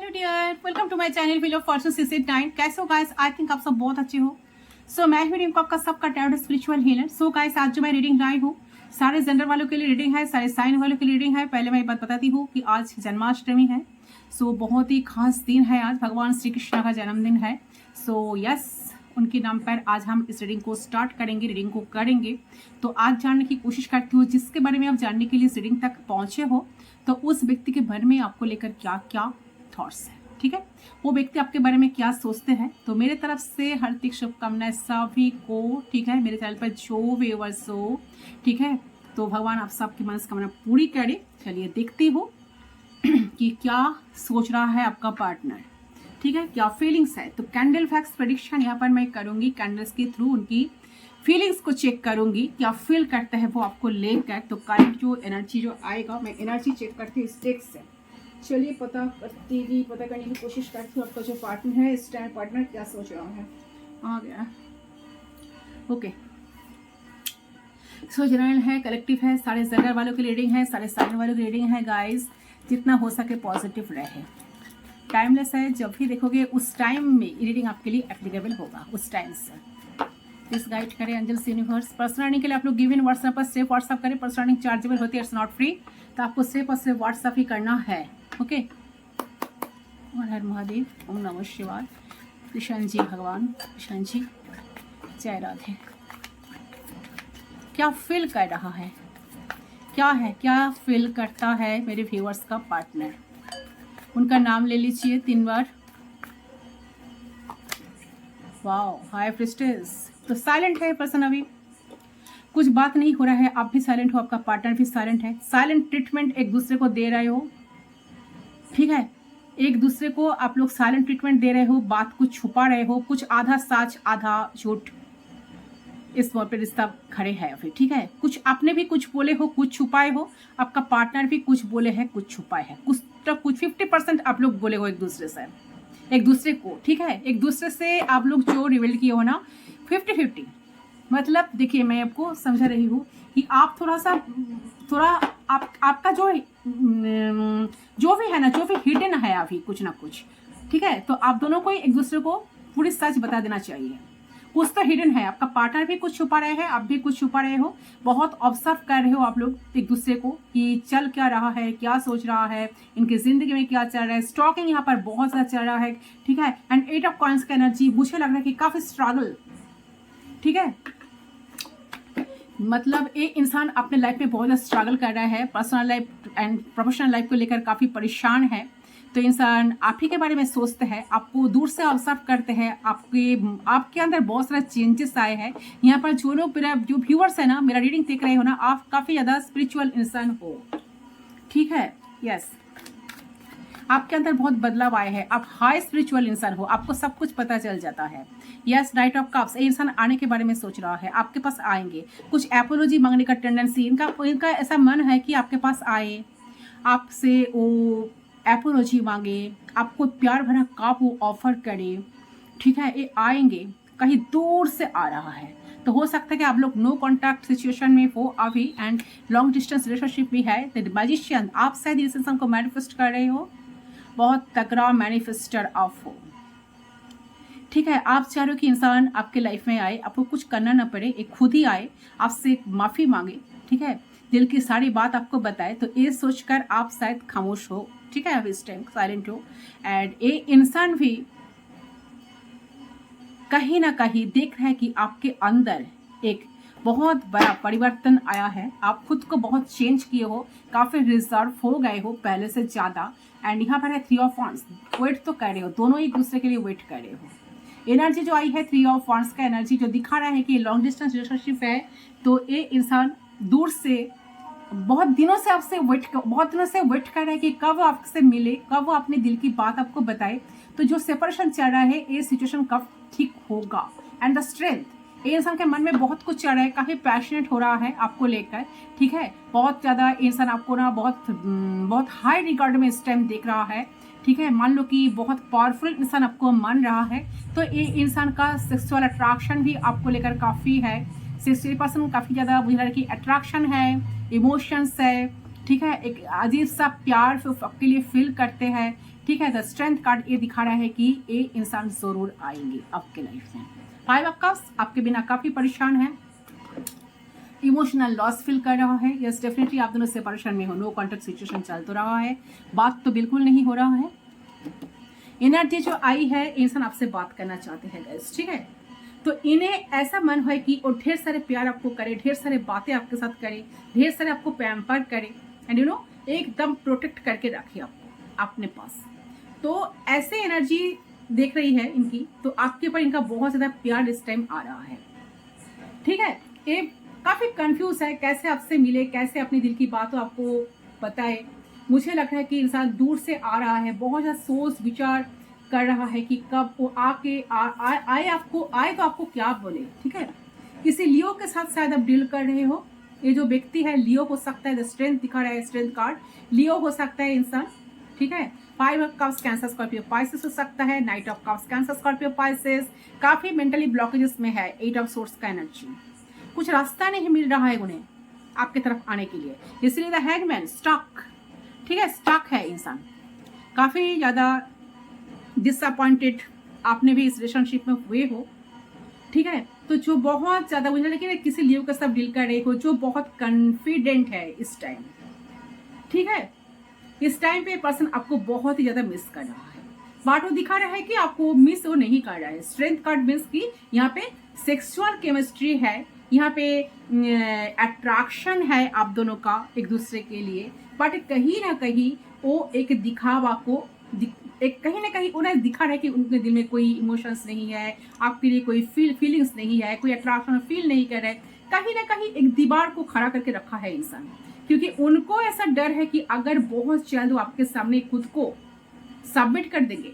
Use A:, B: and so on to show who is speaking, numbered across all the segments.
A: Hello dear, welcome to my channel wheel of fortune 689। कैसे हो guys? I think आप सब बहुत अच्छे हो। सो मैं हूं रिंकू, आपका सबका tarot spiritual healer. So guys, आज जो मैं रीडिंग लाई हूँ सारे जेंडर वालों के लिए रीडिंग है, सारे साइन वालों के लिए रीडिंग है। पहले मैं ये बात बताती हूँ कि आज जन्माष्टमी है। सो बहुत ही खास दिन है आज, भगवान श्री कृष्ण का जन्मदिन है। सो यस, उनके नाम पर आज हम इस रीडिंग को स्टार्ट करेंगे, रीडिंग को करेंगे। तो आज जानने की कोशिश करती हूँ, जिसके बारे में आप जानने के लिए इस रीडिंग तक पहुंचे हो, तो उस व्यक्ति के बारे में आपको लेकर क्या क्या थॉट्स है, ठीक है, वो व्यक्ति आपके बारे में क्या सोचते हैं। तो मेरे तरफ से हार्दिक शुभकामनाएं सभी को, ठीक है, मेरे चैनल पर जो व्यूअर्स हो, ठीक है। तो भगवान आप सबकी मनस्कामना पूरी करे। चलिए देखती हूँ कि क्या सोच रहा है आपका पार्टनर, ठीक है, क्या फीलिंग्स है। तो कैंडल फैक्स प्रेडिक्शन यहाँ पर मैं करूंगी, कैंडल्स के थ्रू उनकी फीलिंग्स को चेक करूंगी, क्या फील करते हैं वो आपको लेकर। तो करंट जो एनर्जी जो आएगा, मैं एनर्जी चेक करती हूँ स्टेक से। चलिए पता करने की कोशिश करती हूँ आपका जो पार्टनर है, इस टाइम पार्टनर क्या सोच रहा है। आ गया, ओके। सो जनरल है, कलेक्टिव है, सारे जेंडर वालों की रीडिंग है, सारे साइन वालों की रीडिंग है। गाइस, जितना हो सके पॉजिटिव रहे, टाइमलेस है। जब भी देखोगे उस टाइम में रीडिंग आपके लिए एप्लीकेबल होगा, उस टाइम से। प्लीज गाइड करें एंजल्स यूनिवर्स। पर्सनल के लिए आप लोग गिव इन व्हाट्सएप पर सिर्फ व्हाट्सएप करें। पर्सनल चार्जेबल होती है, इट्स नॉट फ्री, तो आपको सिर्फ और सिर्फ व्हाट्सएप ही करना है, ओके। और हर महादेव, ओम नमः शिवाय। कृष्ण जी भगवान, कृष्ण जी, जय राधे। क्या फील कर रहा है, क्या है, क्या फील करता है मेरे व्यूअर्स का पार्टनर। उनका नाम ले लीजिए 3 बार। Wow, high priestess. तो साइलेंट है पर्सन, अभी कुछ बात नहीं हो रहा है, आप भी साइलेंट हो, आपका पार्टनर भी साइलेंट है। साइलेंट ट्रीटमेंट एक दूसरे को दे रहे हो, ठीक है, एक दूसरे को आप लोग साइलेंट ट्रीटमेंट दे रहे हो, बात कुछ छुपा रहे हो, कुछ आधा सच आधा झूठ, इस मोड़ पे रिश्ता खड़े है अभी, ठीक है। कुछ आपने भी कुछ बोले हो, कुछ छुपाए हो, आपका पार्टनर भी कुछ बोले हैं, कुछ छुपाए हैं, कुछ तो कुछ 50% आप लोग बोले हो एक दूसरे से, एक दूसरे को, ठीक है। एक दूसरे से आप लोग जो रिवील किए हो ना, 50-50। मतलब देखिए, मैं आपको समझा रही हूँ कि आप थोड़ा आपका जो भी है ना, जो भी हिडन है अभी कुछ ना कुछ, ठीक है। तो आप दोनों को एक दूसरे को पूरी सच बता देना चाहिए। कुछ तो हिडन है, आपका पार्टनर भी कुछ छुपा रहे हैं, आप भी कुछ छुपा रहे हो। बहुत ऑब्जर्व कर रहे हो आप लोग एक दूसरे को कि चल क्या रहा है, क्या सोच रहा है, इनकी जिंदगी में क्या चल रहा है। स्टॉकिंग यहाँ पर बहुत ज़्यादा चल रहा है, ठीक है। एंड 8 ऑफ कॉइंस का एनर्जी मुझे लग रहा है कि काफ़ी स्ट्रगल, ठीक है। मतलब एक इंसान अपने लाइफ में बहुत ज़्यादा स्ट्रगल कर रहा है, personal life and professional life को लेकर काफ़ी परेशान है। तो इंसान आप ही के बारे में सोचते हैं, आपको दूर से ऑब्जर्व करते हैं, आपके अंदर बहुत सारे चेंजेस आए हैं। यहाँ पर जो लोग जो व्यूअर्स है ना, मेरा रीडिंग देख रहे हो ना, आप काफ़ी ज़्यादा स्पिरिचुअल इंसान हो, ठीक है। यस, आपके अंदर बहुत बदलाव आए हैं, आप हाई स्पिरिचुअल इंसान हो, आपको सब कुछ पता चल जाता है। यस, नाइट ऑफ कप्स, ये इंसान आने के बारे में सोच रहा है, आपके पास आएंगे। कुछ एपोलॉजी मांगने का टेंडेंसी इनका ऐसा मन है कि आपके पास आए, आपसे वो एपोलॉजी मांगे, आपको प्यार भरा कप वो ऑफर करे, ठीक है। ये आएंगे, कहीं दूर से आ रहा है। तो हो सकता है कि आप लोग नो कॉन्टैक्ट सिचुएशन में हो अभी, एंड लॉन्ग डिस्टेंस रिलेशनशिप भी है। द मैजिशियन, आप शायद इस इंसान को मैनिफेस्ट कर रहे हो, बहुत तगड़ा मैनिफेस्टर आप हो, ठीक है। आप चाह रहे हो कि इंसान आपके लाइफ में आए, आपको कुछ करना ना पड़े, एक खुद ही आए, आपसे माफ़ी मांगे, ठीक है, दिल की सारी बात आपको बताए। तो ये सोचकर आप शायद खामोश हो, ठीक है, अब इस टाइम साइलेंट हो। एंड ये इंसान भी कहीं ना कहीं देख रहा है कि आपके अंदर एक बहुत बड़ा परिवर्तन आया है, आप खुद को बहुत चेंज किए हो, काफ़ी रिजर्व हो गए हो पहले से ज़्यादा। एंड यहाँ पर है 3 ऑफ वांड्स, वेट तो कर रहे हो, दोनों एक दूसरे के लिए वेट कर रहे हो। एनर्जी जो आई है 3 ऑफ वांड्स का एनर्जी, जो दिखा रहा है कि लॉन्ग डिस्टेंस रिलेशनशिप है। तो ये इंसान दूर से बहुत दिनों से वेट कर रहा है कि कब आपसे मिले, कब वो अपने दिल की बात आपको बताए। तो जो सेपरेशन चल रहा है, ये सिचुएशन कब ठीक होगा। एंड द स्ट्रेंथ, ये इंसान के मन में बहुत कुछ चल रहा है, काफ़ी पैशनेट हो रहा है आपको लेकर, ठीक है। बहुत ज़्यादा इंसान आपको ना बहुत हाई रिगार्ड में इस टाइम देख रहा है, ठीक है। मान लो कि बहुत पावरफुल इंसान आपको मान रहा है। तो ये इंसान का सेक्सुअल अट्रैक्शन भी आपको लेकर काफ़ी है, 60% काफ़ी ज़्यादा मुझे लग रहा है कि अट्रैक्शन है, इमोशंस है, ठीक है। एक अजीब सा प्यार आपके लिए फील करते हैं, ठीक है। द स्ट्रेंथ कार्ड ये दिखा रहा है कि ये इंसान जरूर आएंगे आपके लाइफ में। 5 ऑफ कप्स आपके बिना काफी परेशान है, इमोशनल लॉस फील कर रहा है। यस डेफिनेटली आप दोनों सेपरेशन में हो, नो कॉन्टेक्ट सिचुएशन चल तो रहा है, बात तो बिल्कुल नहीं हो रहा है। एनर्जी जो आई है, इंसान आपसे बात करना चाहते हैं गाइस, ठीक है। तो इन्हें ऐसा मन है कि वो ढेर सारे प्यार आपको करे, ढेर सारे बातें आपके साथ करे, ढेर सारे आपको पैम्पर करे एंड यू नो एकदम प्रोटेक्ट करके रखे आपको अपने पास। तो ऐसे एनर्जी देख रही है इनकी, तो आपके ऊपर इनका बहुत ज्यादा प्यार इस टाइम आ रहा है, ठीक है। ये काफी कंफ्यूज है, कैसे आपसे मिले, कैसे अपनी दिल की बात आपको बताए। मुझे लग रहा है कि इंसान दूर से आ रहा है, बहुत ज्यादा सोच विचार कर रहा है कि कब वो आके आए आपको, आए तो आपको क्या बोले, ठीक है। किसी लियो के साथ शायद आप डील कर रहे हो। ये जो व्यक्ति है लियो हो सकता है, द स्ट्रेंथ दिखा रहा है, स्ट्रेंथ कार्ड लियो हो सकता है इंसान, ठीक है। 5 of cups cancer Scorpio Pisces हो सकता है, night of cups cancer Scorpio Pisces काफी मेंटली ब्लॉकेजेस में है। 8 ऑफ सोर्स का एनर्जी, कुछ रास्ता नहीं मिल रहा है उन्हें आपके तरफ आने के लिए, इसलिए द हैंगमैन स्टक, ठीक है, स्टक है इंसान, काफी ज्यादा डिसअपॉइंटेड आपने भी इस रिलेशनशिप में हुए हो, ठीक है। तो जो बहुत ज्यादा मुझे लेकिन किसी लियो के साथ डील कर रहे हो जो बहुत कॉन्फिडेंट है इस टाइम, ठीक है। इस टाइम पे पर्सन आपको बहुत ही ज्यादा मिस कर रहा है, बट वो दिखा रहा है कि आपको मिस वो नहीं कर रहा है। स्ट्रेंथ कार्ड मीन्स की यहाँ पे सेक्सुअल केमिस्ट्री है, यहाँ पे अट्रैक्शन है आप दोनों का एक दूसरे के लिए, बट कहीं ना कहीं वो एक दिखावा को एक कहीं ना कहीं उन्हें दिखा रहा है कि उनके दिल में कोई इमोशंस नहीं है, आपके लिए कोई फीलिंग्स नहीं है, कोई अट्रैक्शन फील नहीं कर रहे, कहीं ना कहीं एक दीवार को खड़ा करके रखा है इंसान, क्योंकि उनको ऐसा डर है कि अगर बहुत जल्द वो आपके सामने खुद को सबमिट कर देंगे,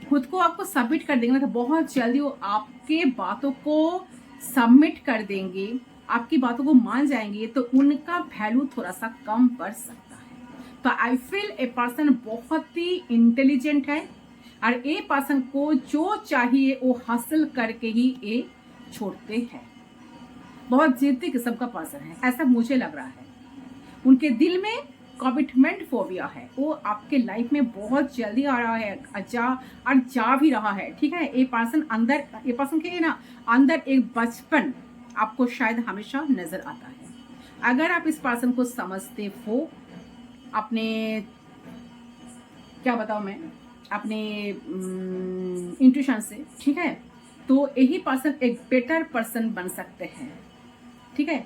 A: खुद को आपको सबमिट कर देंगे, तो बहुत जल्दी वो आपके बातों को सबमिट कर देंगे, आपकी बातों को मान जाएंगे, तो उनका वैल्यू थोड़ा सा कम पड़ सकता है। तो आई फील ए पर्सन बहुत ही इंटेलिजेंट है और ए पर्सन को जो चाहिए वो हासिल करके ही ये छोड़ते हैं। बहुत जिद्दी किस्म का पर्सन है, ऐसा मुझे लग रहा है। उनके दिल में कमिटमेंट फोबिया है, वो आपके लाइफ में बहुत जल्दी आ रहा है, जा भी रहा है, ठीक है। ये पर्सन अंदर, ये पर्सन के ना अंदर एक बचपन आपको शायद हमेशा नजर आता है। अगर आप इस पर्सन को समझते हो अपने, क्या बताऊं मैं, अपने इंट्यूशन से, ठीक है, तो यही पर्सन एक बेटर पर्सन बन सकते हैं, ठीक है।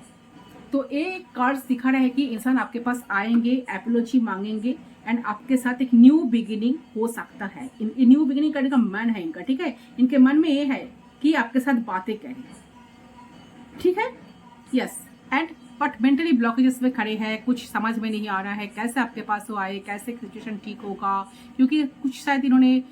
A: तो एक कार्ड्स दिखा रहा है कि इंसान आपके पास आएंगे, एपोलॉजी मांगेंगे एंड आपके साथ एक न्यू बिगिनिंग हो सकता है। न्यू बिगिनिंग करने का मन है इनका, ठीक है। इनके मन में ये है कि आपके साथ बातें करें, ठीक है, yes. And but mentally blockages में खड़े हैं, कुछ समझ में नहीं आ रहा है कैसे आपके पास वो आए, कैसे सिचुएशन ठीक होगा, क्योंकि कुछ शायद इन्होंने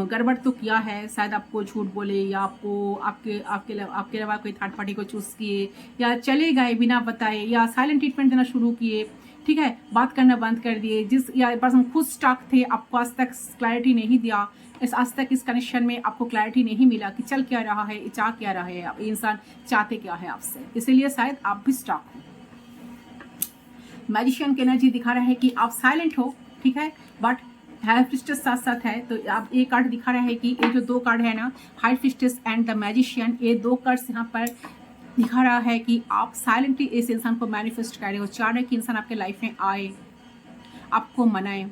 A: गड़बड़ तो किया है, शायद आपको झूठ बोले या आपको आपके अलावा कोई थर्ड पार्टी को चूज किए, या चले गए बिना बताए, या साइलेंट ट्रीटमेंट देना शुरू किए, ठीक है, बात करना बंद कर दिए। जिस या पर्सन खुद स्टक थे, आपको आज तक क्लैरिटी नहीं दिया, आज तक इस कनेक्शन में आपको क्लैरिटी नहीं मिला कि चल क्या रहा है, चाह क्या रहा है, इंसान चाहते क्या है आपसे, इसीलिए शायद आप भी स्टक हो। मैजिशियन की एनर्जी दिखा रहा है कि आप साइलेंट हो, ठीक है, बट हाई फिस्टस साथ साथ है। तो आप ये कार्ड दिखा रहा है कि ये जो 2 कार्ड है ना, हाई फिस्टस एंड द मैजिशियन, ये 2 कार्ड्स यहाँ पर दिखा रहा है कि आप साइलेंटली इस इंसान को मैनिफेस्ट कर रहे हो, चाह रहे कि इंसान आपके लाइफ में आए, आपको मनाए,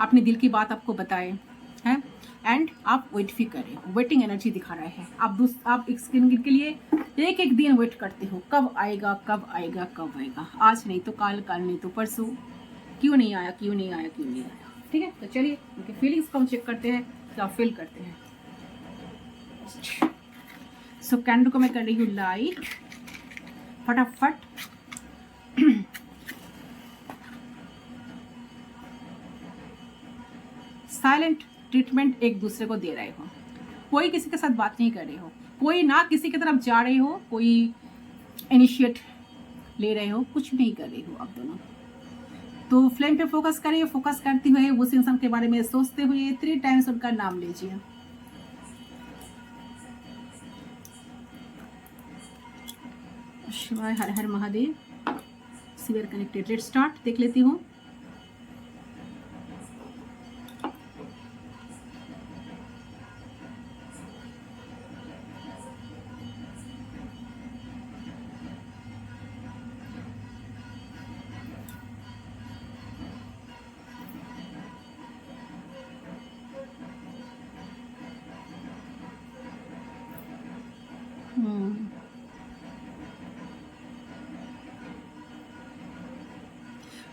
A: अपने दिल की बात आपको बताए, है, एंड आप वेट भी करें। वेटिंग एनर्जी दिखा रहा है, आप एक स्किन के लिए एक दिन वेट करते हो, कब आएगा कब आएगा कब आएगा, आज नहीं तो कल, कल नहीं तो परसों, क्यों नहीं आया क्यों नहीं आया क्यों नहीं आया, ठीक है। तो चलिए उनके फीलिंग्स को हम चेक करते हैं, क्या फील करते हैं। सो कैंडल को मैं कर रही हूँ लाइट फटाफट। साइलेंट ट्रीटमेंट एक दूसरे को दे रहे हो, कोई किसी के साथ बात नहीं कर रहे हो, कोई ना किसी की तरफ जा रहे हो, कोई इनिशिएट ले रहे हो, कुछ नहीं कर रहे हो आप दोनों। तो फ्लेम पे फोकस करिए, फोकस करते हुए उस इंसान के बारे में सोचते हुए 3 टाइम्स उनका नाम लीजिए। शिवाय, हर हर Mahadev, severe connected. Let's start, देख लेती हूँ।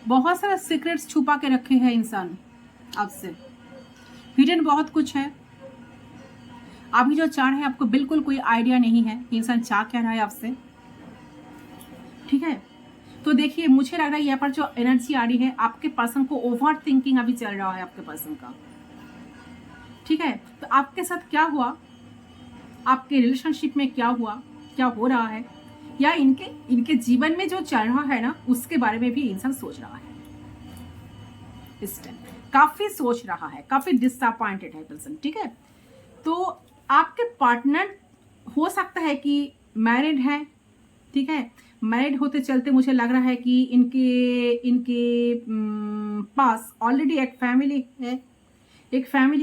A: बहुत सारे सीक्रेट्स छुपा के रखे हैं इंसान आपसे, हिडन बहुत कुछ है। अभी जो चाह रहे हैं आपको बिल्कुल कोई आइडिया नहीं है कि इंसान चाह क्या रहा है आपसे, ठीक है। तो देखिए मुझे लग रहा है यहाँ पर जो एनर्जी आ रही है, आपके पर्सन को ओवर थिंकिंग अभी चल रहा है आपके पर्सन का, ठीक है। तो आपके साथ क्या हुआ, आपके रिलेशनशिप में क्या हुआ, क्या हो रहा है, या इनके इनके जीवन में जो चल रहा है ना, उसके बारे में भी इंसान सोच रहा है इस टाइम, काफी सोच रहा है, काफी डिसअपॉइंटेड है पर्सन, ठीक है। तो आपके पार्टनर हो सकता है कि मैरिड है, ठीक है। मैरिड होते चलते मुझे लग रहा है कि इनके इनके पास ऑलरेडी एक फैमिली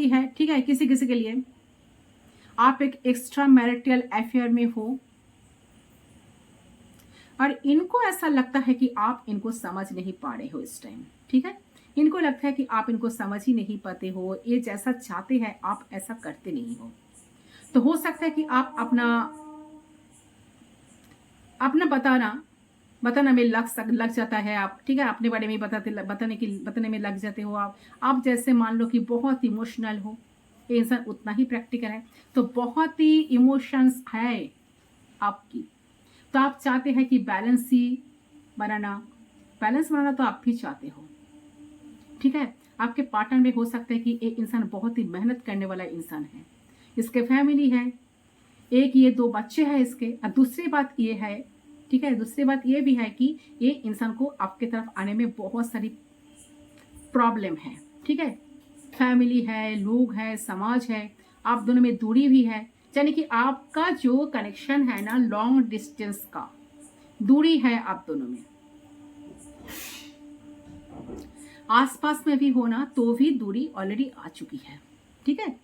A: है, ठीक है। किसी किसी के लिए आप एक एक्स्ट्रा मैरिटल अफेयर में हो, और इनको ऐसा लगता है कि आप इनको समझ नहीं पा रहे हो इस टाइम, ठीक है। इनको लगता है कि आप इनको समझ ही नहीं पाते हो, ये जैसा चाहते हैं आप ऐसा करते नहीं हो। तो हो सकता है कि आप अपना अपना बताना में लग जाता है आप, ठीक है। अपने बारे में बताने में लग जाते हो आप जैसे मान लो कि बहुत इमोशनल हो, ये इंसान उतना ही प्रैक्टिकल है, तो बहुत ही इमोशंस है आपकी। तो आप चाहते हैं कि बैलेंस बनाना तो आप भी चाहते हो, ठीक है। आपके पार्टनर में हो सकता है कि एक इंसान बहुत ही मेहनत करने वाला इंसान है, इसके फैमिली है, एक ये 2 बच्चे हैं इसके। और दूसरी बात ये है, ठीक है, दूसरी बात ये भी है कि ये इंसान को आपके तरफ आने में बहुत सारी प्रॉब्लम है, ठीक है। फैमिली है, लोग है, समाज है, आप दोनों में दूरी भी है, यानी कि आपका जो कनेक्शन है ना, लॉन्ग डिस्टेंस का दूरी है आप दोनों में। आसपास में भी होना तो भी दूरी ऑलरेडी आ चुकी है, ठीक है।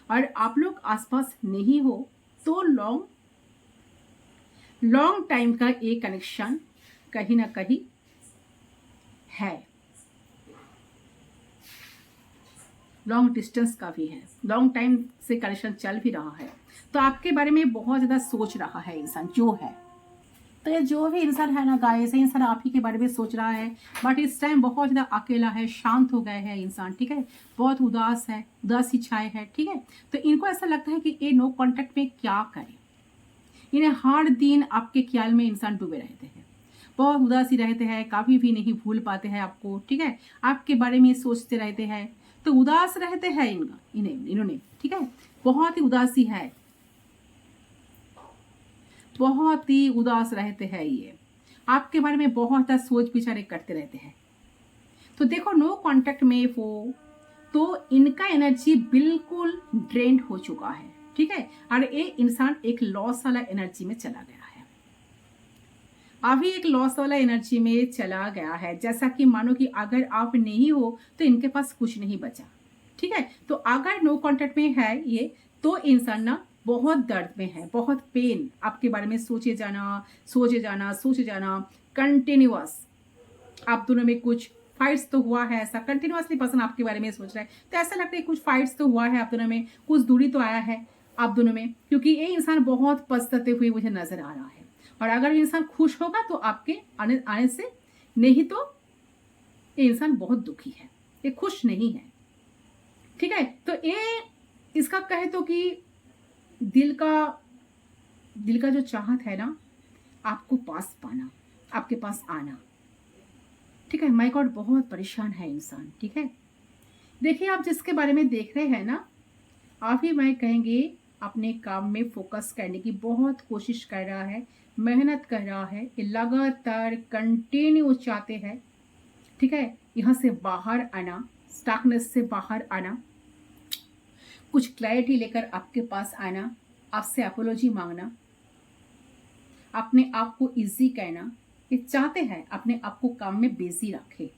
A: और आप लोग आसपास नहीं हो तो लॉन्ग टाइम का एक कनेक्शन कहीं ना कहीं है, लॉन्ग डिस्टेंस का भी है, लॉन्ग टाइम से कनेक्शन चल भी रहा है। तो आपके बारे में बहुत ज़्यादा सोच रहा है इंसान जो है। तो ये जो भी इंसान है ना गाइस, इंसान आप ही के बारे में सोच रहा है, बट इस टाइम बहुत ज़्यादा अकेला है, शांत हो गए है इंसान, ठीक है। बहुत उदास है, उदासी छाए है, ठीक है। तो इनको ऐसा लगता है कि ये नो कॉन्टेक्ट में क्या करे, इन्हें हर दिन आपके ख्याल में इंसान डूबे रहते हैं, बहुत उदासी रहते हैं, कभी भी नहीं भूल पाते हैं आपको, ठीक है। आपके बारे में सोचते रहते हैं, तो उदास रहते हैं इन्होंने, ठीक है। बहुत ही उदासी है, बहुत ही उदास रहते हैं ये, आपके बारे में बहुत सा सोच विचार करते रहते हैं। तो देखो नो कांटेक्ट में हो तो इनका एनर्जी बिल्कुल ड्रेन्ड हो चुका है, ठीक है। और ये इंसान एक लॉस वाला एनर्जी में चला गया है, अभी एक लॉस वाला एनर्जी में चला गया है, जैसा कि मानो कि अगर आप नहीं हो तो इनके पास कुछ नहीं बचा, ठीक है। तो अगर नो कांटेक्ट में है ये, तो इंसान ना बहुत दर्द में है, बहुत पेन, आपके बारे में सोचे जाना कंटिन्यूअस। आप दोनों में कुछ फाइट्स तो हुआ है, ऐसा कंटिन्यूअसली पर्सन आपके बारे में सोच रहा है, तो ऐसा लगता है कुछ फाइट्स तो हुआ है आप दोनों में, कुछ दूरी तो आया है आप दोनों में, क्योंकि ये इंसान बहुत पछताते हुए मुझे नजर आ रहा है। और अगर इंसान खुश होगा तो आपके आने से, नहीं तो ये इंसान बहुत दुखी है, ये खुश नहीं है, ठीक है। तो ये इसका कहे तो कि दिल का जो चाहत है ना, आपको पास पाना, आपके पास आना, ठीक है। माय गॉड बहुत परेशान है इंसान, ठीक है। देखिए आप जिसके बारे में देख रहे हैं ना, आप ही मैं कहेंगे अपने काम में फोकस करने की बहुत कोशिश कर रहा है, मेहनत कर रहा है, लगातार कंटिन्यू चाहते हैं, ठीक है। यहाँ से बाहर आना, स्टकनेस से बाहर आना, कुछ क्लैरिटी लेकर आपके पास आना, आपसे अपोलॉजी मांगना, अपने आप को इजी कहना, ये चाहते हैं अपने आप को काम में बिजी रखे,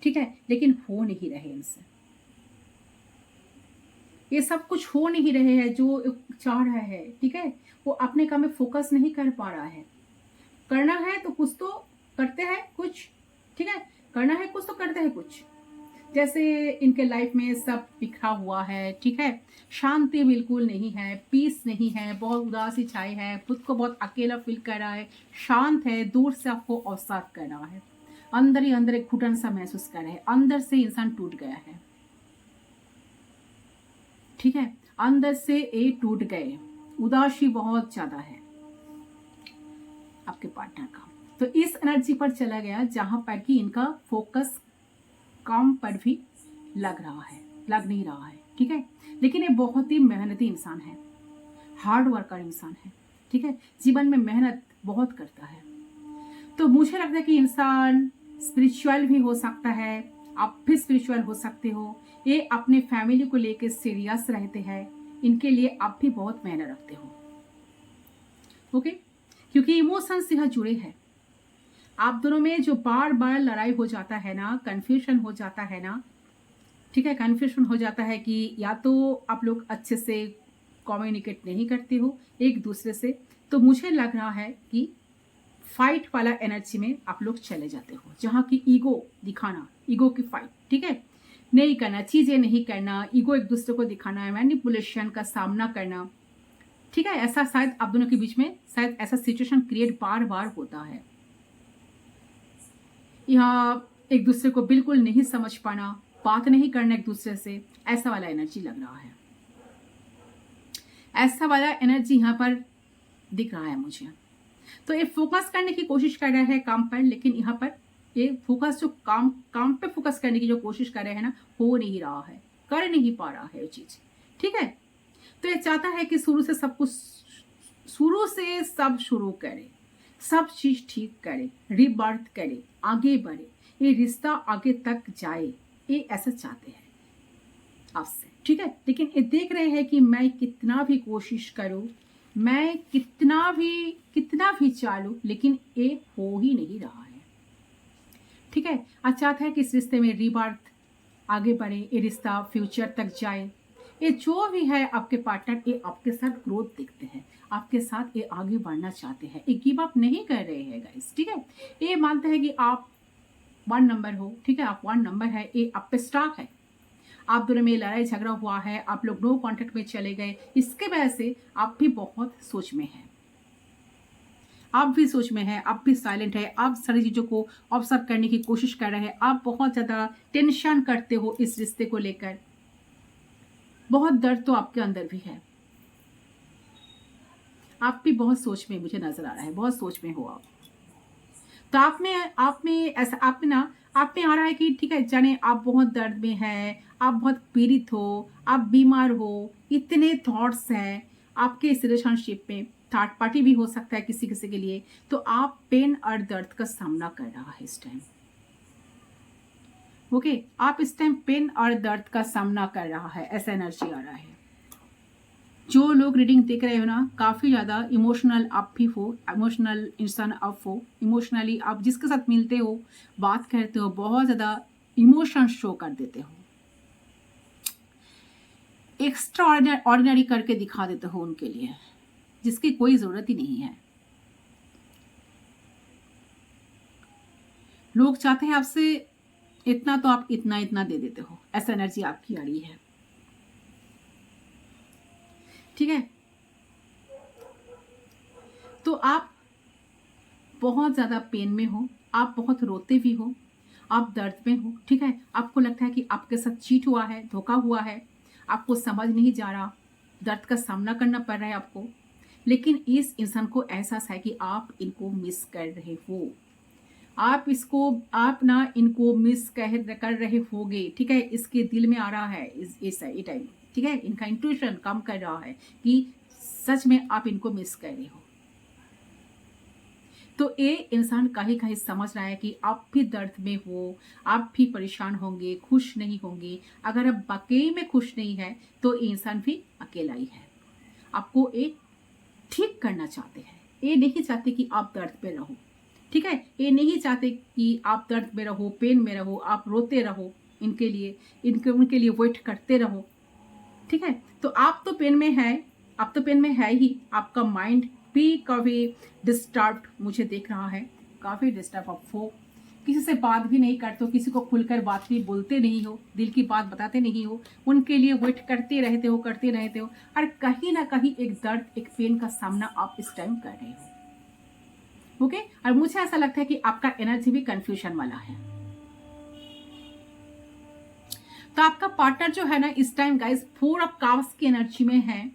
A: ठीक है। लेकिन हो नहीं रहे इनसे, ये सब कुछ हो नहीं रहे हैं जो चाह रहा है, ठीक है। वो अपने काम में फोकस नहीं कर पा रहा है, करना है तो कुछ तो करते हैं कुछ, ठीक है, करना है कुछ तो करते हैं कुछ। जैसे इनके लाइफ में सब बिखरा हुआ है, ठीक है, शांति बिल्कुल नहीं है, पीस नहीं है, बहुत उदासी छाई है, खुद को बहुत अकेला फील कर रहा है, शांत है, दूर से आपको अवसाद कर रहा है। अंदर ही अंदर एक घुटन सा महसूस कर रहे हैं, अंदर से इंसान टूट गया है, ठीक है, अंदर से ये टूट गए, उदासी बहुत ज्यादा है आपके पार्टनर का। तो इस एनर्जी पर चला गया जहां पर कि इनका फोकस काम पर भी लग नहीं रहा है, ठीक है। लेकिन ये बहुत ही मेहनती इंसान है, हार्ड वर्कर इंसान है, ठीक है, जीवन में मेहनत बहुत करता है। तो मुझे लगता है कि इंसान स्पिरिचुअल भी हो सकता है, आप भी स्पिरिचुअल हो सकते हो, ये अपने फैमिली को लेकर सीरियस रहते हैं, इनके लिए आप भी बहुत मेहनत रखते हो, ओके। क्योंकि इमोशंस यहाँ जुड़े हैं, आप दोनों में जो बार बार लड़ाई हो जाता है ना, कंफ्यूजन हो जाता है ना, ठीक है, कंफ्यूजन हो जाता है कि या तो आप लोग अच्छे से कम्युनिकेट नहीं करते हो एक दूसरे से, तो मुझे लग रहा है कि फाइट वाला एनर्जी में आप लोग चले जाते हो, जहाँ की ईगो दिखाना, ईगो की फाइट, ठीक है, नहीं करना, चीजें नहीं करना, ईगो एक दूसरे को दिखाना, मैनिपुलेशन का सामना करना, ठीक है। ऐसा शायद आप दोनों के बीच में शायद ऐसा सिचुएशन क्रिएट बार बार होता है। यहाँ एक दूसरे को बिल्कुल नहीं समझ पाना, बात नहीं करना एक दूसरे से, ऐसा वाला एनर्जी लग रहा है, ऐसा वाला एनर्जी यहाँ पर दिख रहा है मुझे। तो ये फोकस करने की कोशिश कर रहे हैं काम पर, लेकिन यहाँ पर ये फोकस जो काम पे फोकस करने की जो कोशिश कर रहे हैं ना, हो नहीं रहा है, कर नहीं पा रहा है वो चीज, ठीक है। तो ये चाहता है कि शुरू से सब शुरू करे, सब चीज ठीक करे, रीबर्थ करे, आगे बढ़े, ये रिश्ता आगे तक जाए, ये ऐसा चाहते हैं आपसे, ठीक है। लेकिन ये देख रहे हैं कि मैं कितना भी कोशिश करूं, मैं कितना भी चालू, लेकिन ये हो ही नहीं रहा है, ठीक है। आज चाहता है कि इस रिश्ते में रीबर्थ आगे बढ़े, ये रिश्ता फ्यूचर तक जाए, ये जो भी है आपके पार्टनर, ये आपके साथ ग्रोथ देखते हैं, आपके साथ ये आगे बढ़ना चाहते हैं, ये गिव अप नहीं कर रहे हैं गाइस, ठीक है। ये मानते हैं कि आप 1 नंबर हो, ठीक है, आप 1 नंबर है, ये आप पे स्टाक है, आप दोनों में लड़ाई झगड़ा हुआ है, आप लोग नो कॉन्टेक्ट में चले गए, इसके वजह से आप भी बहुत सोच में हैं, आप भी सोच में हैं, आप भी साइलेंट है, आप सारी चीजों को ऑब्जर्व करने की कोशिश कर रहे हैं, आप बहुत ज्यादा टेंशन करते हो इस रिश्ते को लेकर, बहुत दर्द तो आपके अंदर भी है, आप भी बहुत सोच में मुझे नजर आ रहा है, बहुत सोच में हो आप। तो आप में आ रहा है कि ठीक है, जाने आप बहुत दर्द में है, आप बहुत पीड़ित हो, आप बीमार हो, इतने थॉट्स हैं आपके इस रिलेशनशिप में, थर्ड पार्टी भी हो सकता है किसी किसी के लिए, तो आप पेन और दर्द का सामना कर रहा है इस टाइम, ओके। आप इस टाइम पेन और दर्द का सामना कर रहा है, ऐसा एनर्जी आ रहा है। जो लोग रीडिंग देख रहे हो ना, काफी ज्यादा इमोशनल आप भी हो, इमोशनल इंसान आप हो, इमोशनली आप जिसके साथ मिलते हो, बात करते हो, बहुत ज्यादा इमोशन शो कर देते हो, एक्स्ट्रा ऑर्डिनरी करके दिखा देते हो उनके लिए, जिसकी कोई जरूरत ही नहीं है। लोग चाहते हैं आपसे इतना, तो आप इतना दे देते हो, ऐसा एनर्जी आपकी आ रही है, ठीक है। तो आप बहुत ज्यादा पेन में हो, आप बहुत रोते भी हो, आप दर्द में हो, ठीक है। आपको लगता है कि आपके साथ चीट हुआ है, धोखा हुआ है, आपको समझ नहीं जा रहा, दर्द का सामना करना पड़ रहा है आपको, लेकिन इस इंसान को एहसास है कि आप इनको मिस कर रहे हो, आप इनको मिस कर रहे होगे, ठीक है। इसके दिल में आ रहा है इस टाइम, ठीक है, इनका इंट्यूशन काम कर रहा है कि सच में आप इनको मिस कर रहे हो। तो ये इंसान कहीं कहीं समझ रहा है कि आप भी दर्द में हो, आप भी परेशान होंगे, खुश नहीं होंगे। अगर आप वाकई में खुश नहीं है तो ये इंसान भी अकेला ही है, आपको एक ठीक करना चाहते हैं, ये नहीं चाहते कि आप दर्द में रहो, ठीक है, ये नहीं चाहते कि आप दर्द में रहो, पेन में रहो, आप रोते रहो, उनके लिए वेट करते रहो, ठीक है। तो आप तो पेन में है ही, आपका माइंड भी काफी डिस्टर्ब मुझे देख रहा है, काफी डिस्टर्ब आप हो, किसी से बात भी नहीं करते हो, किसी को खुलकर बात भी बोलते नहीं हो, दिल की बात बताते नहीं हो, उनके लिए वेट करते रहते हो और कहीं ना कहीं एक दर्द, एक पेन का सामना आप इस टाइम कर रहे हो, ओके। और मुझे ऐसा लगता है कि आपका एनर्जी भी कंफ्यूजन वाला है। तो आपका पार्टनर जो है ना इस टाइम गाइस 4 ऑफ कप्स की एनर्जी में है,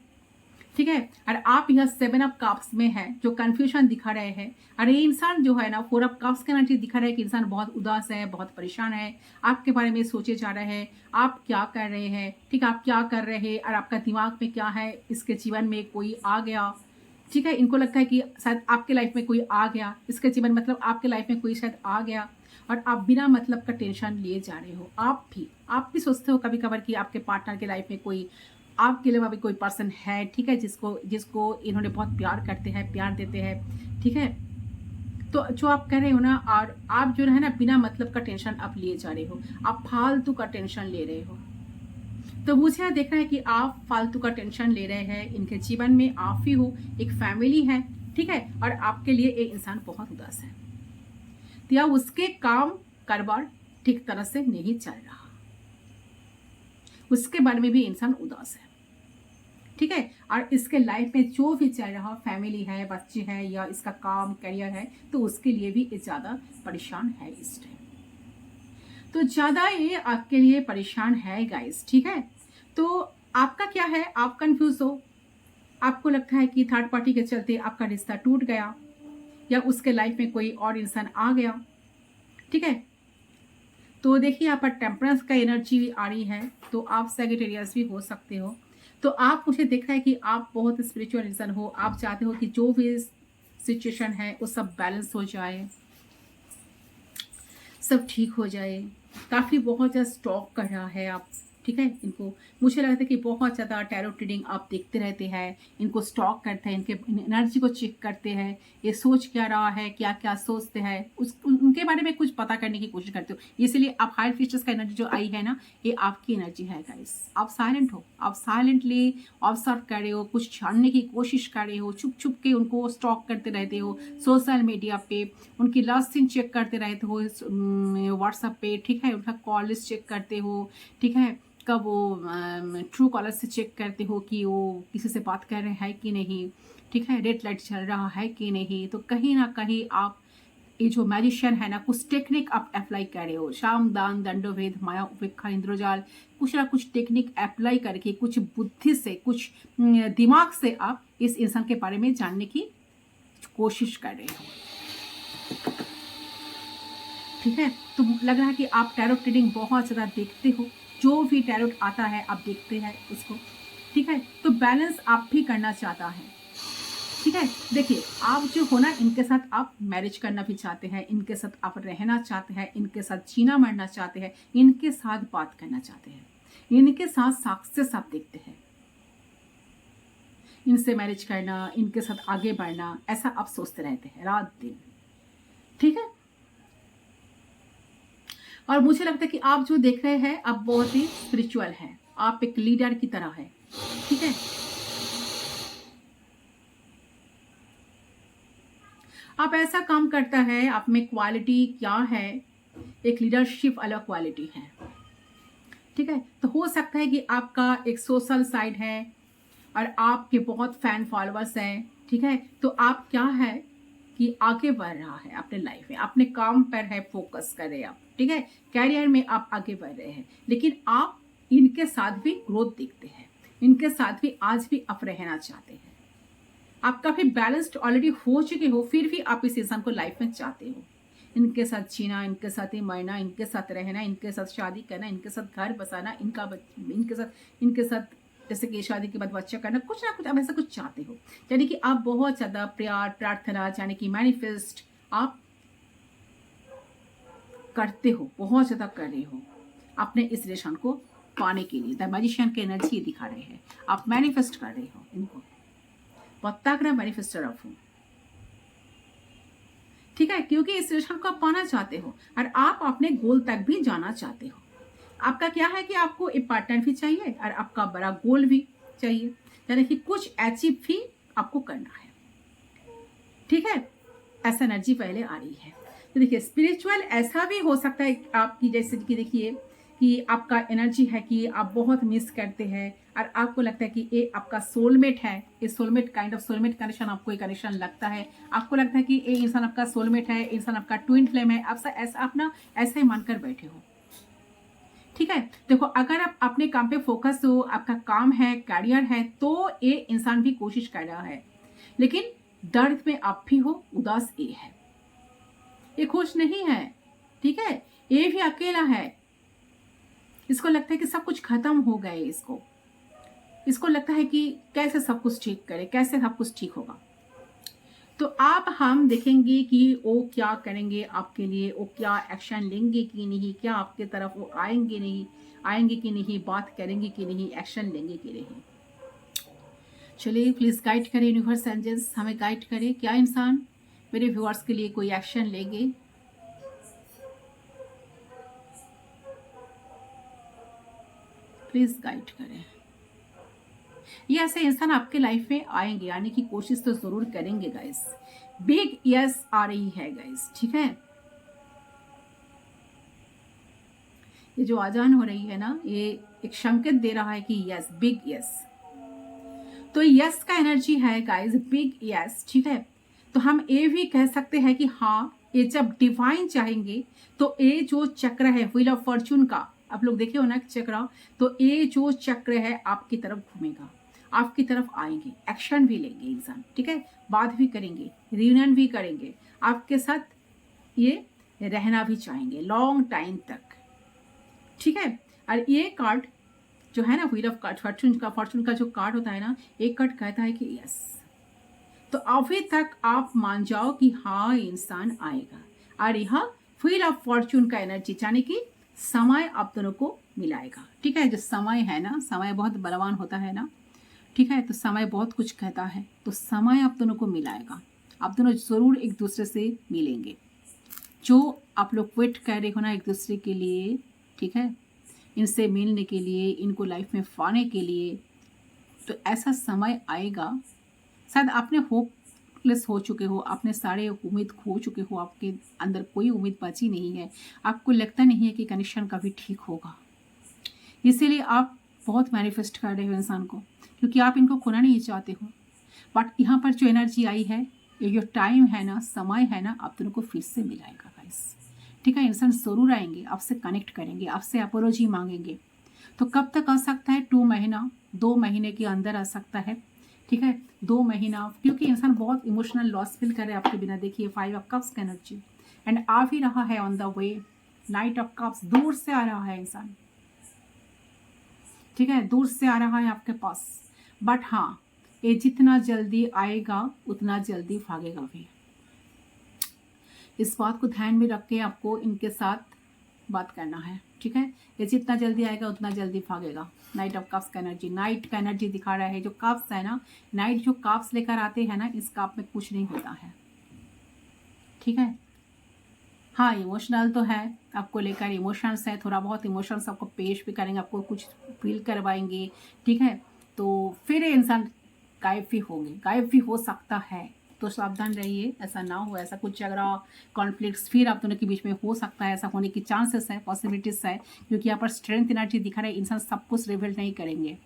A: ठीक है। और आप यह 7 ऑफ कप्स में है, जो कंफ्यूजन दिखा रहे हैं। और ये इंसान जो है ना 4 ऑफ कप्स की एनर्जी दिखा रहा है कि इंसान बहुत उदास है, बहुत परेशान है, आपके बारे में सोचे जा रहे हैं, आप क्या कर रहे हैं, ठीक है, आप क्या कर रहे हैं और आपका दिमाग में क्या है, इसके जीवन में कोई आ गया, ठीक है। इनको लगता है कि शायद आपके लाइफ में कोई आ गया, इसके जीवन मतलब आपके लाइफ में कोई शायद आ गया और आप बिना मतलब का टेंशन लिए जा रहे हो। आप भी सोचते हो कभी कभार कि आपके पार्टनर के लाइफ में कोई आपके लिए अभी कोई पर्सन है, ठीक है, जिसको जिसको इन्होंने बहुत प्यार करते हैं, प्यार देते हैं, ठीक है। तो जो आप कह रहे हो ना, और आप जो है ना बिना मतलब का टेंशन आप लिए जा रहे हो, आप फालतू का टेंशन ले रहे हो। तो मुझे देखना है कि आप फालतू का टेंशन ले रहे हैं, इनके जीवन में आप ही हो, एक फैमिली है, ठीक है, और आपके लिए एक इंसान बहुत उदास है, या उसके काम कारोबार ठीक तरह से नहीं चल रहा, उसके बारे में भी इंसान उदास है, ठीक है। और इसके लाइफ में जो भी चल रहा, फैमिली है, बच्चे हैं, या इसका काम करियर है, तो उसके लिए भी ज़्यादा परेशान है इस टाइम। तो ज़्यादा ये आपके लिए परेशान है गाइस, ठीक है। तो आपका क्या है, आप कंफ्यूज हो, आपको लगता है कि थर्ड पार्टी के चलते आपका रिश्ता टूट गया, या उसके लाइफ में कोई और इंसान आ गया, ठीक है। तो देखिए यहाँ पर टेम्परेंस का एनर्जी आ रही है, तो आप सेजिटेरियस भी हो सकते हो। तो आप, मुझे दिख रहा है कि आप बहुत स्पिरिचुअल इंसान हो, आप चाहते हो कि जो भी सिचुएशन है वो सब बैलेंस हो जाए, सब ठीक हो जाए। काफ़ी बहुत ज़्यादा स्टॉक कर रहा है आप, ठीक है। इनको मुझे लगता है कि बहुत ज़्यादा टैरो रीडिंग आप देखते रहते हैं, इनको स्टॉक करते हैं, इनके एनर्जी को चेक करते हैं, ये सोच क्या रहा है, क्या क्या सोचते हैं, उनके बारे में कुछ पता करने की कोशिश करते हो। इसलिए आप हायर फीचर्स का एनर्जी जो आई है ना, ये आपकी एनर्जी है गाइस। आप साइलेंट हो, आप साइलेंटली ऑब्जर्व कर रहे हो, कुछ जानने की कोशिश कर रहे हो, छुप छुप के उनको स्टॉक करते रहते हो सोशल मीडिया पे, उनकी लास्ट सीन चेक करते रहते हो व्हाट्सएप पे, ठीक है, उनका कॉल लिस्ट चेक करते हो, ठीक है, कब वो ट्रू कॉलर से चेक करते हो कि वो किसी से बात कर रहे हैं कि नहीं, ठीक है, रेड लाइट चल रहा है कि नहीं। तो कहीं ना कहीं आप ये जो मैजिशियन है ना, कुछ टेक्निक आप अप्लाई कर रहे हो, शाम दान दंडो भेद माया उपेक्षा इंद्रजाल, कुछ ना कुछ टेक्निक अप्लाई करके, कुछ बुद्धि से, कुछ दिमाग से आप इस इंसान के बारे में जानने की कोशिश कर रहे हो, ठीक है। तो लग रहा है कि आप टैरो रीडिंग बहुत ज़्यादा देखते हो, जो भी टैरोट आता है आप देखते हैं उसको, ठीक है। तो बैलेंस आप भी करना चाहता है, ठीक है। देखिए आप जो हो ना, इनके साथ आप मैरिज करना भी चाहते हैं, इनके साथ आप रहना चाहते हैं, इनके साथ जीना मरना चाहते हैं, इनके साथ बात करना चाहते हैं, इनके साथ सक्सेस आप देखते हैं, इनसे मैरिज करना, इनके साथ आगे बढ़ना, ऐसा आप सोचते रहते हैं रात दिन, ठीक है। और मुझे लगता है कि आप जो देख रहे हैं आप बहुत ही स्पिरिचुअल हैं, आप एक लीडर की तरह है, ठीक है। आप ऐसा काम करता है, आप में क्वालिटी क्या है, एक लीडरशिप अलग क्वालिटी है, ठीक है। तो हो सकता है कि आपका एक सोशल साइड है और आपके बहुत फैन फॉलोअर्स हैं, ठीक है। तो आप क्या है कि आगे बढ़ रहा है अपने लाइफ में, अपने काम पर है फोकस कर रहे हैं आप, ठीक है, कैरियर में आप आगे बढ़ रहे हैं, लेकिन आप इनके साथ भी ग्रोथ देखते हैं, इनके साथ भी आज भी आप रहना चाहते हैं, आप काफी बैलेंस्ड ऑलरेडी हो चुके हो, फिर भी आप इस इंसान को लाइफ में चाहते हो, इनके साथ जीना, इनके साथ ही मरना, इनके साथ रहना, इनके साथ शादी करना, इनके साथ घर बसाना, इनके साथ जैसे कि शादी के बाद बच्चा करना, कुछ ना कुछ आप ऐसा कुछ चाहते हो। यानी कि आप बहुत ज़्यादा प्यार प्रार्थना, यानी कि मैनिफेस्ट आप करते हो, बहुत ज़्यादा कर रहे हो अपने इस रिलेशन को पाने के लिए। द मैजिशियन की एनर्जी दिखा रहे हैं, आप मैनिफेस्ट कर रहे हो इनको, बहुत तगड़ा मैनिफेस्टर आप हो, ठीक है, क्योंकि इस रिलेशन को आप पाना चाहते हो और आप अपने गोल तक भी जाना चाहते हो। आपका क्या है कि आपको एक पार्टनर भी चाहिए और आपका बड़ा गोल भी चाहिए, यानी कि कुछ अचीव भी आपको करना है, ठीक है। ऐसा एनर्जी पहले आ रही है। तो देखिए स्पिरिचुअल ऐसा भी हो सकता है आपकी, जैसे कि देखिए कि आपका एनर्जी है कि आप बहुत मिस करते हैं और आपको लगता है कि ये आपका सोलमेट है। ये soulmate kind of soulmate connection, आपको ये कनेक्शन लगता है, आपको लगता है कि ये इंसान आपका सोलमेट है, इंसान आपका ट्विन फ्लेम है, आपसे ऐसा आप ना ऐसे ही मानकर बैठे हो। ठीक है, देखो अगर आप अपने काम पे फोकस हो, आपका काम है, करियर है, तो ये इंसान भी कोशिश कर रहा है, लेकिन दर्द में आप भी हो, उदास ये है, ये खुश नहीं है। ठीक है, ये भी अकेला है, इसको लगता है कि सब कुछ खत्म हो गए, इसको लगता है कि कैसे सब कुछ ठीक करे, कैसे सब कुछ ठीक होगा। तो आप हम देखेंगे कि वो क्या करेंगे आपके लिए, वो क्या एक्शन लेंगे कि नहीं, क्या आपके तरफ वो आएंगे कि नहीं, बात करेंगे कि नहीं, एक्शन लेंगे कि नहीं। चलिए प्लीज गाइड करें, यूनिवर्स एंजल्स हमें गाइड करें, क्या इंसान मेरे व्यूअर्स के लिए कोई एक्शन लेंगे। प्लीज गाइड करें। ये ऐसे इंसान आपके लाइफ में आएंगे, आने की कोशिश तो जरूर करेंगे गाइस। बिग यस आ रही है गाइस, ठीक है। ये जो आजान हो रही है ना, ये एक संकेत दे रहा है कि यस, बिग यस। तो यस का एनर्जी है गाइस, बिग यस, ठीक है। तो हम ये भी कह सकते हैं कि हाँ, ये जब डिवाइन चाहेंगे तो ये जो चक्र है व्हील ऑफ फॉर्चून का, आप लोग देखे हो ना चक्र, तो ये जो चक्र है आपकी तरफ घूमेगा, आपकी तरफ आएंगे, एक्शन भी लेंगे इंसान, ठीक है, बात भी करेंगे, रियूनियन भी करेंगे, आपके साथ ये रहना भी चाहेंगे लॉन्ग टाइम तक, ठीक है। और ये कार्ड जो है ना, व्हील ऑफ फॉर्चून का जो कार्ड होता है ना, एक कार्ड कहता है कि यस। तो अभी तक आप मान जाओ कि हाँ इंसान आएगा, और यह व्हील ऑफ फॉर्चून का एनर्जी यानी कि समय आप दोनों को मिलाएगा, ठीक है। जो समय है ना, समय बहुत बलवान होता है ना, ठीक है। तो समय बहुत कुछ कहता है, तो समय आप दोनों को मिलाएगा, आप दोनों जरूर एक दूसरे से मिलेंगे। जो आप लोग वेट कर रहे हो ना एक दूसरे के लिए, ठीक है, इनसे मिलने के लिए, इनको लाइफ में पाने के लिए, तो ऐसा समय आएगा। शायद आपने होपलेस हो चुके हो, आपने सारे उम्मीद खो चुके हो, आपके अंदर कोई उम्मीद बची नहीं है, आपको लगता नहीं है कि कनेक्शन कभी ठीक होगा, इसीलिए आप बहुत मैनिफेस्ट कर रहे हो इंसान को, क्योंकि आप इनको खोना नहीं चाहते हो। बट यहाँ पर जो एनर्जी आई है, ये जो टाइम है ना, समय है ना, आप दोनों को फिर से मिलाएगा गाइस, ठीक है। इंसान जरूर आएंगे, आपसे कनेक्ट करेंगे, आपसे अपोलॉजी मांगेंगे। तो कब तक आ सकता है? 2 महीना, 2 महीने के अंदर आ सकता है, ठीक है। 2 महीना, क्योंकि इंसान बहुत इमोशनल लॉस फील कर रहे हैं आपके बिना। देखिए 5 ऑफ कप्स का एनर्जी, एंड आ भी रहा है on the way, night of cups, दूर से आ रहा है इंसान, ठीक है, दूर से आ रहा है आपके पास। बट हाँ, ये जितना जल्दी आएगा उतना जल्दी भागेगा भी। इस बात को ध्यान में रख के आपको इनके साथ बात करना है, ठीक है। ये जितना जल्दी आएगा उतना जल्दी भागेगा। नाइट ऑफ कप्स का एनर्जी, नाइट का एनर्जी दिखा रहा है। जो कप्स है ना, नाइट जो कप्स लेकर आते हैं ना, इस कप में कुछ नहीं होता है, ठीक है। हाँ, इमोशनल तो है, आपको लेकर इमोशंस है, थोड़ा बहुत इमोशंस आपको पेश भी करेंगे, आपको कुछ फील करवाएंगे, ठीक है। तो फिर ये इंसान गायब भी होंगे, गायब भी हो सकता है, तो सावधान रहिए, ऐसा ना हो, ऐसा कुछ झगड़ा कॉन्फ्लिक्ट्स फिर आप दोनों के बीच में हो सकता है, ऐसा होने की चांसेस है, पॉसिबिलिटीज है, क्योंकि यहाँ पर स्ट्रेंथ एनर्जी दिखा रहा है। इंसान सब कुछ रिवील नहीं करेंगे,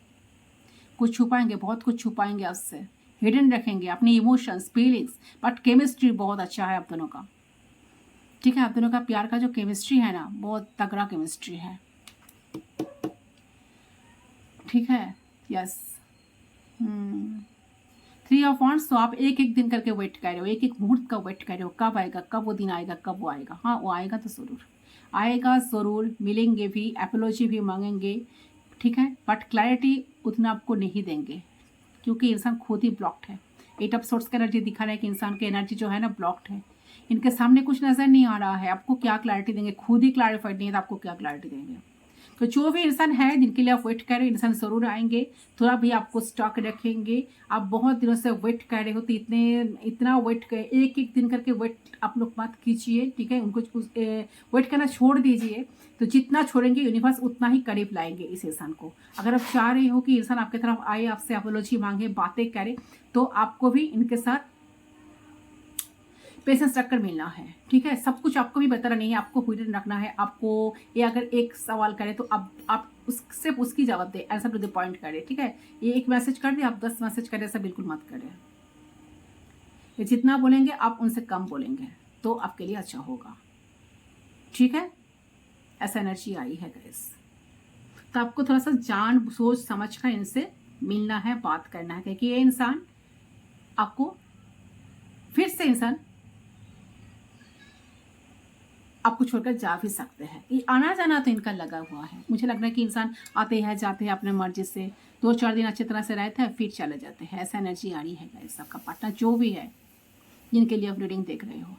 A: कुछ छुपाएंगे, बहुत कुछ छुपाएंगे आपसे, हिडन रखेंगे अपने इमोशंस, फीलिंग्स। बट केमिस्ट्री बहुत अच्छा है आप दोनों का, ठीक है। आप दोनों का प्यार का जो केमिस्ट्री है ना, बहुत तगड़ा केमिस्ट्री है, ठीक है। Yes, 3 of wands. तो आप एक एक दिन करके वेट कर रहे हो, एक एक मुहूर्त का वेट कर रहे हो, कब आएगा, कब वो दिन आएगा, कब वो आएगा। हाँ, वो आएगा तो जरूर आएगा, जरूर मिलेंगे भी, एपोलॉजी भी मांगेंगे, ठीक है। बट क्लैरिटी उतना आपको नहीं देंगे, क्योंकि इंसान खुद ही ब्लॉक्ड है। 8 ऑफ सोर्स का एनर्जी दिखा रहा है कि इंसान की एनर्जी जो है ना, ब्लॉक्ड है, इनके सामने कुछ नजर नहीं आ रहा है। आपको क्या क्लैरिटी देंगे, खुद ही क्लैरिफाइड नहीं है, तो आपको क्या क्लैरिटी देंगे। तो जो भी इंसान है जिनके लिए आप वेट कर रहे हैं, इंसान जरूर आएंगे, थोड़ा भी आपको स्टॉक रखेंगे। आप बहुत दिनों से वेट कर रहे हो, तो इतना वेट कर, एक एक दिन करके वेट आप लोग मत कीजिए, ठीक है। उनको वेट करना छोड़ दीजिए। तो जितना छोड़ेंगे यूनिवर्स उतना ही करीब लाएंगे इस इंसान को। अगर आप चाह रहे हो कि इंसान आपके तरफ आए, आपसे अपोलॉजी मांगे, बातें करे, तो आपको भी इनके साथ पेशेंस रखकर मिलना है, ठीक है। सब कुछ आपको भी बताना नहीं है, आपको हिडन रखना है। आपको ये अगर एक सवाल करे तो आप सिर्फ उसकी जवाब दे, आंसर टू द पॉइंट करे, ठीक है। ये एक मैसेज कर दे, आप 10 मैसेज करें, ऐसा बिल्कुल मत करें। ये जितना बोलेंगे आप उनसे कम बोलेंगे तो आपके लिए अच्छा होगा, ठीक है। ऐसा एनर्जी आई है गाइस। तो आपको थोड़ा सा जान सोच समझ कर इनसे मिलना है, बात करना है, क्योंकि ये इंसान आपको फिर से इंसान आपको छोड़कर जा भी सकते हैं। ये आना जाना तो इनका लगा हुआ है। मुझे लग रहा है कि इंसान आते हैं जाते हैं अपने मर्जी से, 2-4 दिन अच्छी तरह से रहते हैं फिर चले जाते हैं। ऐसा एनर्जी आ रही है गाइस। आपका पार्टनर जो भी है जिनके लिए आप रीडिंग देख रहे हो,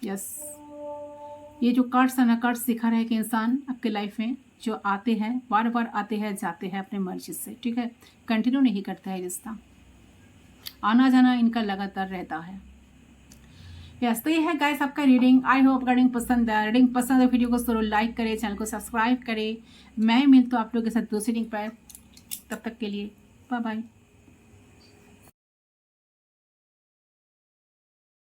A: यस, ये जो कार्ड्स है ना, कार्ड्स दिखा रहे हैं कि इंसान आपके लाइफ में जो आते हैं, बार बार आते हैं जाते हैं अपने मर्जी से, ठीक है। कंटिन्यू नहीं करता है रिश्ता, आना जाना इनका लगातार रहता है। यस, तो ये है गाइस आपका रीडिंग। आई होप रीडिंग पसंद है। रीडिंग पसंद है वीडियो को जरूर लाइक करें, चैनल को सब्सक्राइब करें। मैं मिलता हूँ आप लोगों के साथ दूसरी रीडिंग पर। तब तक के लिए बाय बाय।